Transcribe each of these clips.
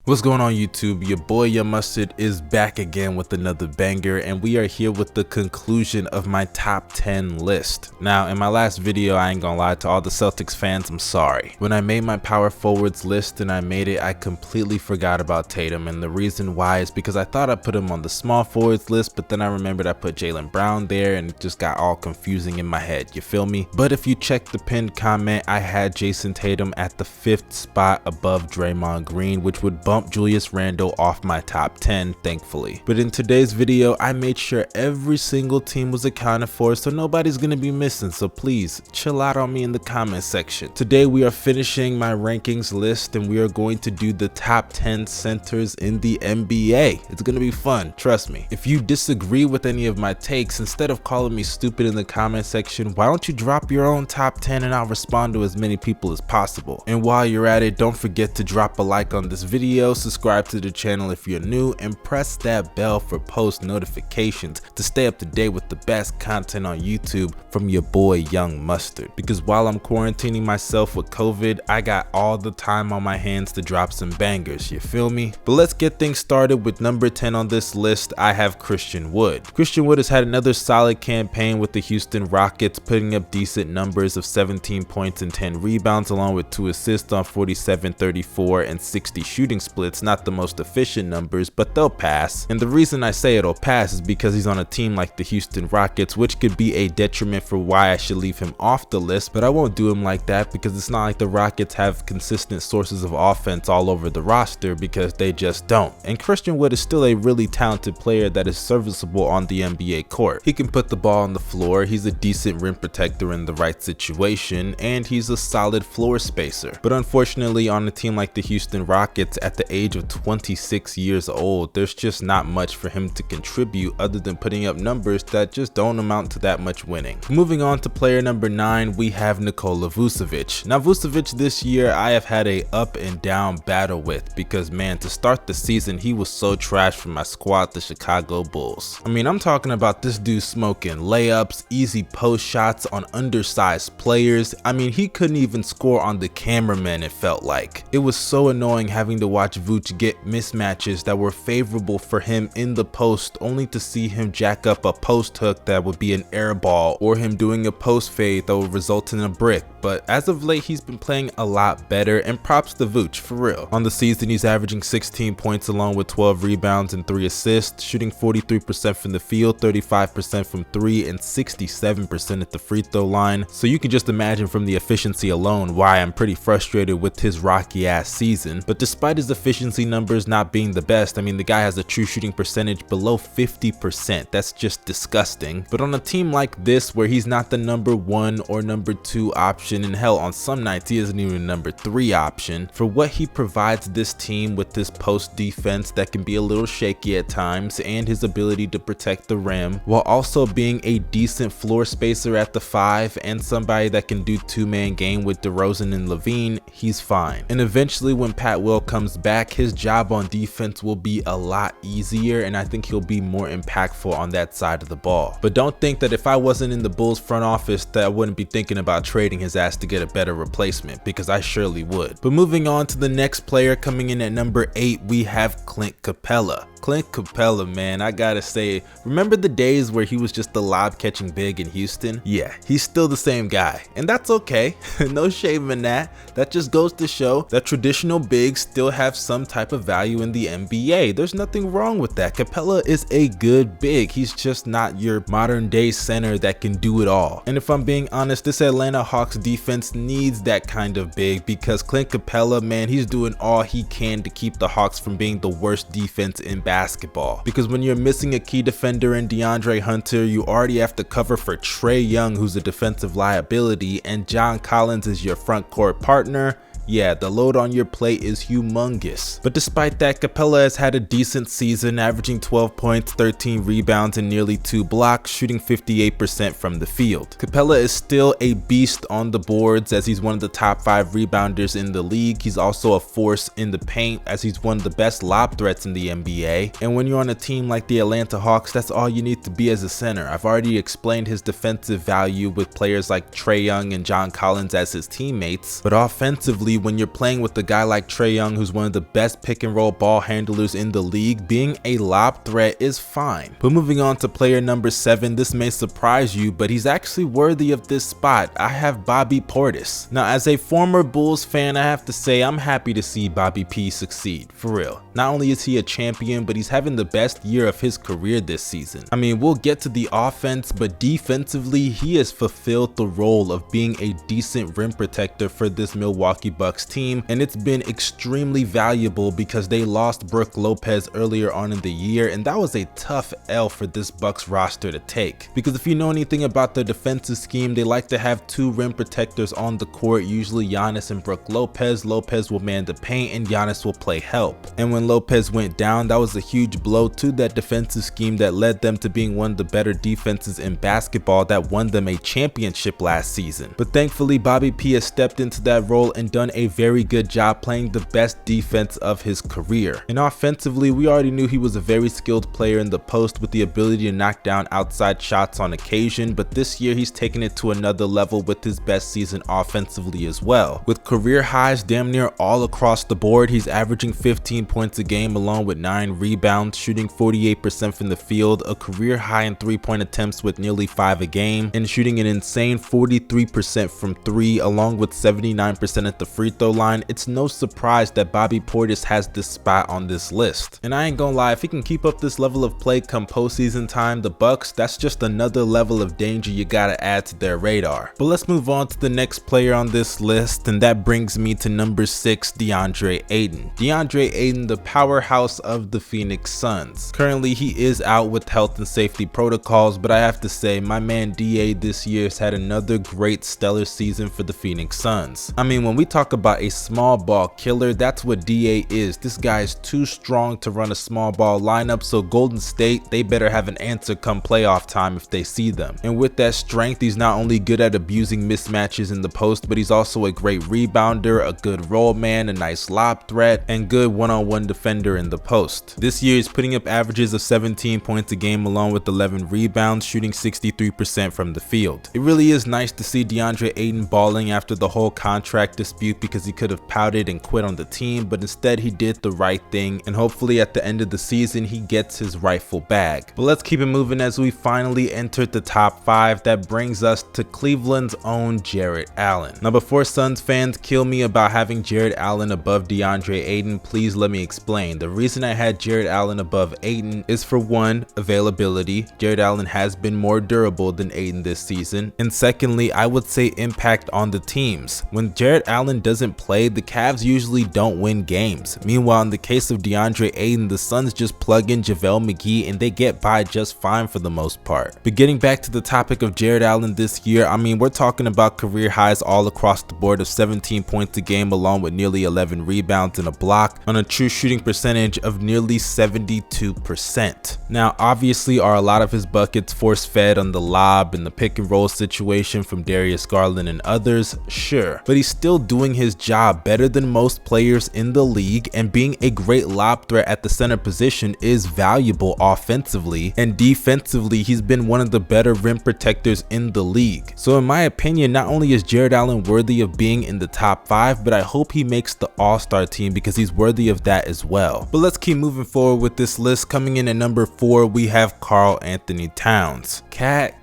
What's going on YouTube? Your boy Young Mustard is back again with another banger, and we are here with the conclusion of my top 10 list. Now in my last video, I ain't gonna lie to all the Celtics fans, I'm sorry. When I made my power forwards list and I made it, I completely forgot about Tatum, and the reason why is because I thought I put him on the small forwards list, but then I remembered I put Jaylen Brown there and it just got all confusing in my head, you feel me? But if you check the pinned comment, I had Jason Tatum at the 5th spot above Draymond Green, which would bump Julius Randle off my top 10, thankfully. But in today's video, I made sure every single team was accounted for, so nobody's gonna be missing, so please chill out on me in the comment section. Today we are finishing my rankings list and we are going to do the top 10 centers in the NBA. It's gonna be fun, trust me. If you disagree with any of my takes, instead of calling me stupid in the comment section, why don't you drop your own top 10 and I'll respond to as many people as possible. And while you're at it, don't forget to drop a like on this video, subscribe to the channel if you're new, and press that bell for post notifications to stay up to date with the best content on YouTube from your boy Young Mustard. Because while I'm quarantining myself with COVID, I got all the time on my hands to drop some bangers, you feel me? But let's get things started with number 10 on this list. I have Christian Wood. Christian Wood has had another solid campaign with the Houston Rockets, putting up decent numbers of 17 points and 10 rebounds along with 2 assists on 47, 34, and 60 shooting splits. Not the most efficient numbers, but they'll pass. And the reason I say it'll pass is because he's on a team like the Houston Rockets, which could be a detriment for why I should leave him off the list, but I won't do him like that because it's not like the Rockets have consistent sources of offense all over the roster, because they just don't. And Christian Wood is still a really talented player that is serviceable on the NBA court. He can put the ball on the floor, he's a decent rim protector in the right situation, and he's a solid floor spacer. But unfortunately, on a team like the Houston Rockets, at the age of 26 years old, there's just not much for him to contribute other than putting up numbers that just don't amount to that much winning. Moving on to player number 9, we have Nikola Vucevic. Now Vucevic this year I have had a up and down battle with, because man, to start the season he was so trash for my squad, the Chicago Bulls. I mean, I'm talking about this dude smoking layups, easy post shots on undersized players. I mean, he couldn't even score on the cameraman, it felt like. It was so annoying having to watch Vooch get mismatches that were favorable for him in the post, only to see him jack up a post hook that would be an air ball, or him doing a post fade that would result in a brick. But as of late, he's been playing a lot better, and props to Vooch, for real. On the season, he's averaging 16 points along with 12 rebounds and 3 assists, shooting 43% from the field, 35% from 3, and 67% at the free throw line. So you can just imagine from the efficiency alone why I'm pretty frustrated with his rocky ass season. But despite his efficiency numbers not being the best, I mean, the guy has a true shooting percentage below 50%. That's just disgusting. But on a team like this, where he's not the number 1 or number 2 option, and hell, on some nights he isn't even a number 3 option, for what he provides this team with this post defense that can be a little shaky at times, and his ability to protect the rim, while also being a decent floor spacer at the 5 and somebody that can do 2-man game with DeRozan and Levine, he's fine. And eventually when Pat Will comes back, his job on defense will be a lot easier, and I think he'll be more impactful on that side of the ball. But don't think that if I wasn't in the Bulls front office that I wouldn't be thinking about trading his ass to get a better replacement, because I surely would. But moving on to the next player, coming in at number 8, we have Clint Capella. Clint Capella, man, I gotta say, remember the days where he was just the lob catching big in Houston? Yeah, he's still the same guy, and that's okay. No shame in that. That just goes to show that traditional bigs still have some type of value in the NBA. There's nothing wrong with that. Capella is a good big. He's just not your modern day center that can do it all. And if I'm being honest, this Atlanta Hawks defense needs that kind of big, because Clint Capella, man, he's doing all he can to keep the Hawks from being the worst defense in basketball. Because when you're missing a key defender in DeAndre Hunter, you already have to cover for Trae Young, who's a defensive liability, and John Collins is your front court partner. Yeah, the load on your plate is humongous. But despite that, Capella has had a decent season, averaging 12 points, 13 rebounds, and nearly 2 blocks, shooting 58% from the field. Capella is still a beast on the boards, as he's one of the top 5 rebounders in the league. He's also a force in the paint, as he's one of the best lob threats in the NBA. And when you're on a team like the Atlanta Hawks, that's all you need to be as a center. I've already explained his defensive value with players like Trae Young and John Collins as his teammates, but offensively, offensively, when you're playing with a guy like Trae Young, who's one of the best pick and roll ball handlers in the league, being a lob threat is fine. But moving on to player number 7, this may surprise you, but he's actually worthy of this spot. I have Bobby Portis. Now, as a former Bulls fan, I have to say I'm happy to see Bobby P succeed, for real. Not only is he a champion, but he's having the best year of his career this season. I mean, we'll get to the offense, but defensively, he has fulfilled the role of being a decent rim protector for this Milwaukee Bucks team, and it's been extremely valuable because they lost Brook Lopez earlier on in the year, and that was a tough L for this Bucks roster to take. Because if you know anything about their defensive scheme, they like to have 2 rim protectors on the court, usually Giannis and Brook Lopez. Lopez will man the paint and Giannis will play help. And when Lopez went down, that was a huge blow to that defensive scheme that led them to being one of the better defenses in basketball that won them a championship last season. But thankfully, Bobby P has stepped into that role and done a very good job playing the best defense of his career. And offensively, we already knew he was a very skilled player in the post with the ability to knock down outside shots on occasion, but this year he's taken it to another level with his best season offensively as well. With career highs damn near all across the board, he's averaging 15 points a game along with 9 rebounds, shooting 48% from the field, a career high in 3-point attempts with nearly 5 a game, and shooting an insane 43% from 3 along with 79% at the free throw line. It's no surprise that Bobby Portis has this spot on this list. And I ain't gonna lie, if he can keep up this level of play come postseason time, the Bucks, that's just another level of danger you gotta add to their radar. But let's move on to the next player on this list, and that brings me to number 6, DeAndre Ayton. DeAndre Ayton, the powerhouse of the Phoenix Suns. Currently, he is out with health and safety protocols, but I have to say, my man DA this year has had another great stellar season for the Phoenix Suns. I mean, when we talk about a small ball killer, that's what DA is. This guy is too strong to run a small ball lineup, so Golden State, they better have an answer come playoff time if they see them. And with that strength, he's not only good at abusing mismatches in the post, but he's also a great rebounder, a good roll man, a nice lob threat, and good one-on-one defender in the post. This year he's putting up averages of 17 points a game along with 11 rebounds, shooting 63% from the field. It really is nice to see DeAndre Ayton balling after the whole contract dispute, because he could have pouted and quit on the team, but instead he did the right thing, and hopefully at the end of the season he gets his rightful bag. But let's keep it moving as we finally entered the top 5. That brings us to Cleveland's own Jarrett Allen. Now, before Suns fans kill me about having Jarrett Allen above DeAndre Ayton, please let me explain. The reason I had Jarrett Allen above Ayton is, for one, availability. Jarrett Allen has been more durable than Ayton this season. And secondly, I would say impact on the teams. When Jarrett Allen doesn't play, the Cavs usually don't win games. Meanwhile, in the case of DeAndre Ayton, the Suns just plug in JaVale McGee and they get by just fine for the most part. But getting back to the topic of Jarrett Allen this year, I mean, we're talking about career highs all across the board of 17 points a game along with nearly 11 rebounds and a block on a true shooting percentage of nearly 72%. Now, obviously, are a lot of his buckets force-fed on the lob and the pick and roll situation from Darius Garland and others? Sure, but he's still doing his job better than most players in the league, and being a great lob threat at the center position is valuable offensively, and defensively he's been one of the better rim protectors in the league. So in my opinion, not only is Jarrett Allen worthy of being in the top 5, but I hope he makes the All-Star team because he's worthy of that as well. But let's keep moving forward with this list. Coming in at number 4, we have Karl Anthony Towns. Cat.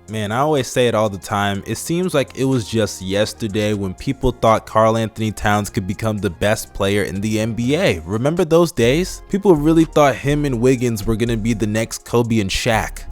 Man, I always say it all the time. It seems like it was just yesterday when people thought Karl Anthony Towns could become the best player in the NBA. Remember those days? People really thought him and Wiggins were gonna be the next Kobe and Shaq.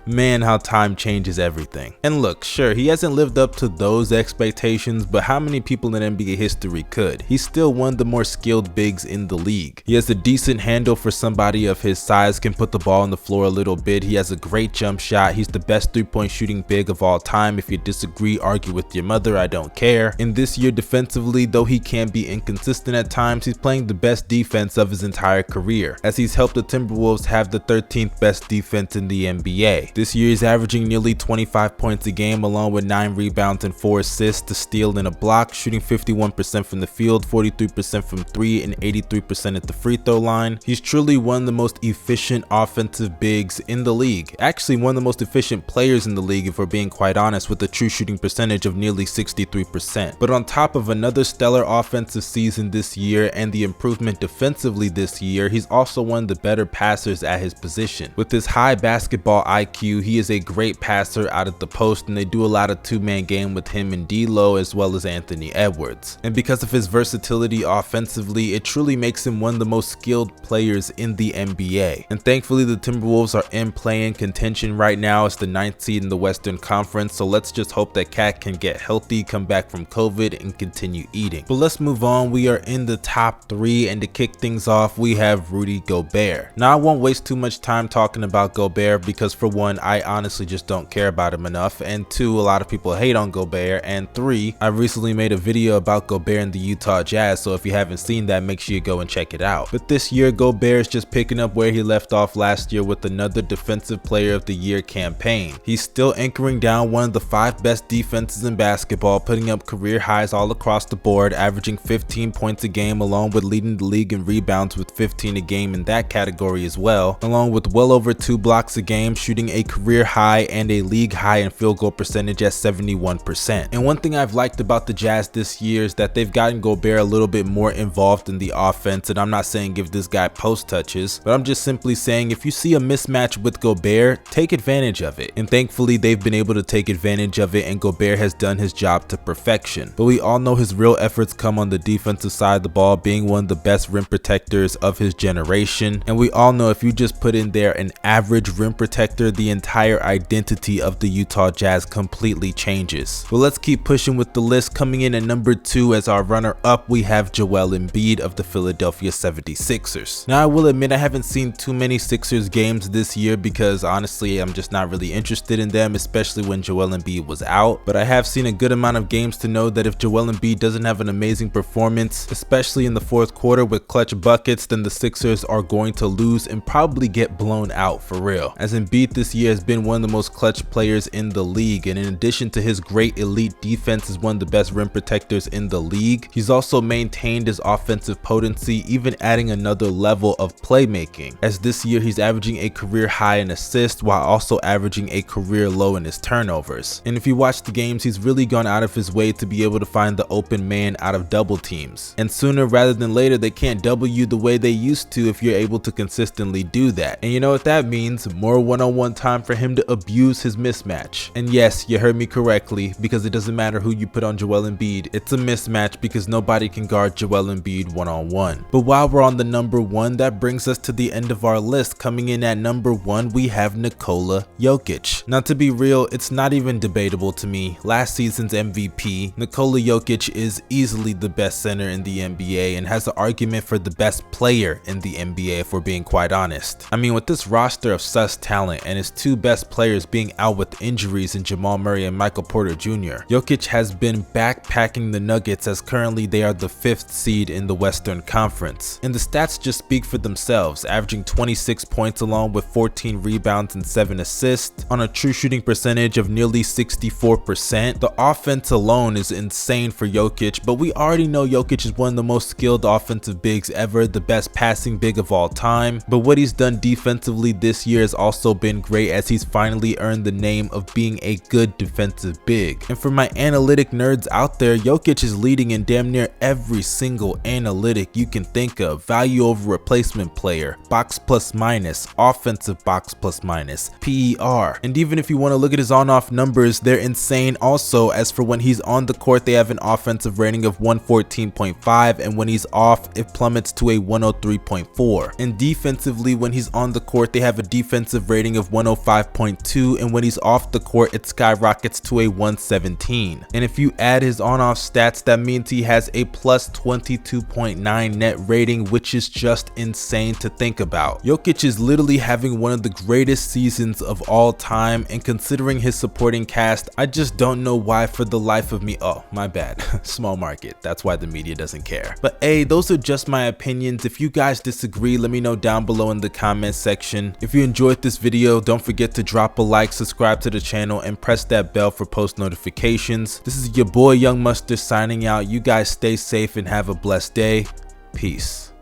Man, how time changes everything. And look, sure, he hasn't lived up to those expectations, but how many people in NBA history could? He's still one of the more skilled bigs in the league. He has a decent handle for somebody of his size, can put the ball on the floor a little bit. He has a great jump shot. He's the best three-point shooting big of all time. If you disagree, argue with your mother, I don't care. And this year defensively, though he can be inconsistent at times, he's playing the best defense of his entire career, as he's helped the Timberwolves have the 13th best defense in the NBA. league. This year he's averaging nearly 25 points a game along with 9 rebounds and 4 assists, a steal and a block, shooting 51% from the field, 43% from 3 and 83% at the free throw line. He's truly one of the most efficient offensive bigs in the league. Actually one of the most efficient players in the league if we're being quite honest, with a true shooting percentage of nearly 63%. But on top of another stellar offensive season this year and the improvement defensively this year, he's also one of the better passers at his position. With his high basketball IQ, he is a great passer out of the post, and they do a lot of two-man game with him and D'Lo as well as Anthony Edwards. And because of his versatility offensively, it truly makes him one of the most skilled players in the NBA. And thankfully the Timberwolves are in play-in contention right now as the 9th seed in the Western Conference, so let's just hope that Cat can get healthy, come back from COVID, and continue eating. But let's move on. We are in the top 3, and to kick things off we have Rudy Gobert. Now I won't waste too much time talking about Gobert because for one, I honestly just don't care about him enough, and 2, a lot of people hate on Gobert, and 3, I recently made a video about Gobert and the Utah Jazz, so if you haven't seen that, make sure you go and check it out. But this year Gobert is just picking up where he left off last year with another Defensive Player of the Year campaign. He's still anchoring down one of the 5 best defenses in basketball, putting up career highs all across the board, averaging 15 points a game along with leading the league in rebounds with 15 a game in that category as well, along with well over 2 blocks a game, shooting a career high and a league high in field goal percentage at 71%. And one thing I've liked about the Jazz this year is that they've gotten Gobert a little bit more involved in the offense, and I'm not saying give this guy post touches, but I'm just simply saying if you see a mismatch with Gobert, take advantage of it. And thankfully they've been able to take advantage of it, and Gobert has done his job to perfection. But we all know his real efforts come on the defensive side of the ball, being one of the best rim protectors of his generation. And we all know if you just put in there an average rim protector, the entire identity of the Utah Jazz completely changes. But let's keep pushing with the list. Coming in at number 2 as our runner up, we have Joel Embiid of the Philadelphia 76ers. Now I will admit I haven't seen too many Sixers games this year because honestly I'm just not really interested in them, especially when Joel Embiid was out. But I have seen a good amount of games to know that if Joel Embiid doesn't have an amazing performance, especially in the 4th quarter with clutch buckets, then the Sixers are going to lose and probably get blown out for real. As Embiid this year has been one of the most clutch players in the league, and in addition to his great elite defense is one of the best rim protectors in the league, he's also maintained his offensive potency, even adding another level of playmaking, as this year he's averaging a career high in assists while also averaging a career low in his turnovers. And if you watch the games, he's really gone out of his way to be able to find the open man out of double teams, and sooner rather than later they can't double you the way they used to if you're able to consistently do that. And you know what that means? More one-on-one time for him to abuse his mismatch. And yes, you heard me correctly, because it doesn't matter who you put on Joel Embiid, it's a mismatch because nobody can guard Joel Embiid one-on-one. But while we're on the number 1, that brings us to the end of our list. Coming in at number 1, we have Nikola Jokic. Now to be real, it's not even debatable to me. Last season's MVP, Nikola Jokic is easily the best center in the NBA and has the argument for the best player in the NBA if we're being quite honest. I mean, with this roster of sus talent and his 2 best players being out with injuries in Jamal Murray and Michael Porter Jr., Jokic has been backpacking the Nuggets, as currently they are the 5th seed in the Western Conference. And the stats just speak for themselves, averaging 26 points along with 14 rebounds and 7 assists on a true shooting percentage of nearly 64%. The offense alone is insane for Jokic, but we already know Jokic is one of the most skilled offensive bigs ever, the best passing big of all time. But what he's done defensively this year has also been great, as he's finally earned the name of being a good defensive big. And for my analytic nerds out there, Jokic is leading in damn near every single analytic you can think of: value over replacement player, box plus minus, offensive box plus minus, PER. And even if you want to look at his on-off numbers, they're insane also, as for when he's on the court they have an offensive rating of 114.5, and when he's off it plummets to a 103.4. And defensively, when he's on the court they have a defensive rating of 105.2, and when he's off the court it skyrockets to a 117. And if you add his on-off stats, that means he has a plus 22.9 net rating, which is just insane to think about. Jokic is literally having one of the greatest seasons of all time, and considering his supporting cast, I just don't know why for the life of me. Oh, my bad. Small market. That's why the media doesn't care. But hey, those are just my opinions. If you guys disagree, let me know down below in the comment section. If you enjoyed this video, don't Don't forget to drop a like, subscribe to the channel, and press that bell for post notifications. This is your boy Young Mustard signing out. You guys stay safe and have a blessed day. Peace.